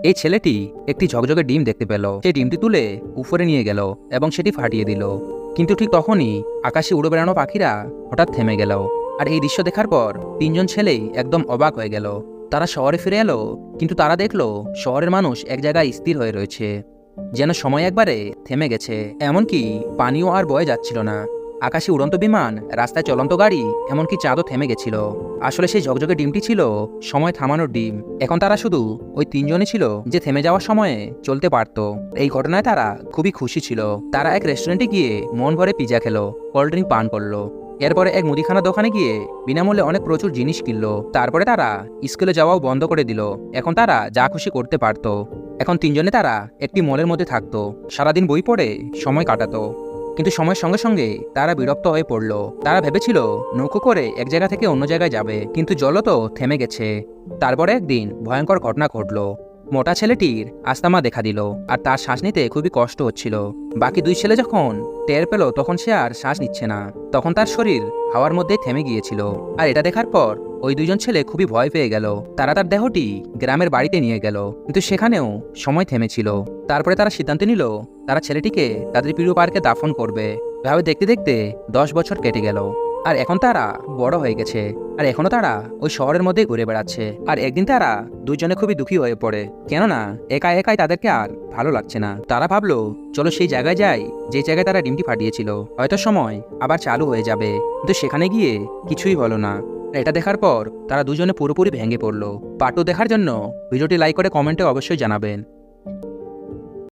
এই ছেলেটি একটি ঝকঝকে ডিম দেখতে পেল। সেই ডিমটি তুলে উপরে নিয়ে গেল এবং সেটি ফাটিয়ে দিল। কিন্তু ঠিক তখনই আকাশে উড়ে বেড়ানো পাখিরা হঠাৎ থেমে গেল। আর এই দৃশ্য দেখার পর তিনজন ছেলেই একদম অবাক হয়ে গেল। তারা শহরে ফিরে এলো, কিন্তু তারা দেখলো শহরের মানুষ এক জায়গায় স্থির হয়ে রয়েছে, যেন সময় একবারে থেমে গেছে। এমনকি পানিও আর বয়ে যাচ্ছিল না। আকাশে উড়ন্ত বিমান, রাস্তায় চলন্ত গাড়ি, এমনকি চাঁদও থেমে গেছিল। আসলে সেই ঝকঝকে ডিমটি ছিল সময় থামানোর ডিম। এখন তারা শুধু ওই তিনজনই ছিল যে থেমে যাওয়ার সময়ে চলতে পারত। এই ঘটনায় তারা খুবই খুশি ছিল। তারা এক রেস্টুরেন্টে গিয়ে মন ভরে পিজা খেলো, কোল্ড ড্রিঙ্ক পান করলো। এরপরে এক মুদিখানা দোকানে গিয়ে বিনামূল্যে অনেক প্রচুর জিনিস কিনলো। তারপরে তারা স্কুলে যাওয়াও বন্ধ করে দিল। এখন তারা যা খুশি করতে পারত। এখন তিনজনে তারা একটি মলের মধ্যে থাকতো, সারাদিন বই পড়ে সময় কাটাতো। কিন্তু সময়ের সঙ্গে সঙ্গে তারা বিরক্ত হয়ে পড়ল। তারা ভেবেছিল নৌকো করে এক জায়গা থেকে অন্য জায়গায় যাবে, কিন্তু জলও তো থেমে গেছে। তারপরে একদিন ভয়ঙ্কর ঘটনা ঘটল। মোটা ছেলেটির আস্তামা দেখা দিল, আর তার শ্বাস নিতে খুবই কষ্ট হচ্ছিল। বাকি দুই ছেলে যখন টের পেল, তখন সে আর শ্বাস নিচ্ছে না। তখন তার শরীর হাওয়ার মধ্যেই থেমে গিয়েছিল। আর এটা দেখার পর ওই দুইজন ছেলে খুবই ভয় পেয়ে গেল। তারা তার দেহটি গ্রামের বাড়িতে নিয়ে গেল, কিন্তু সেখানেও সময় থেমেছিল। তারপরে তারা সিদ্ধান্ত নিল তারা ছেলেটিকে তাদের প্রিয় পার্কে দাফন করবে। এভাবে দেখতে দেখতে 10 বছর কেটে গেল। আর এখন তারা বড় হয়ে গেছে, আর এখনো তারা ওই শহরের মধ্যেই ঘুরে বেড়াচ্ছে। আর একদিন তারা দুইজনে খুবই দুঃখী হয়ে পড়ে, কেননা একা একাই তাদেরকে আর ভালো লাগছে না। তারা ভাবলো চলো সেই জায়গায় যাই যে জায়গায় তারা ডিমটি ফাটিয়েছিল, হয়তো সময় আবার চালু হয়ে যাবে। কিন্তু সেখানে গিয়ে কিছুই হলো না। এটা দেখার পর তারা দুজনে পুরোপুরি ভেঙে পড়লো। পার্ট 2 দেখার জন্য ভিডিওটি লাইক করে কমেন্টে অবশ্যই জানাবেন।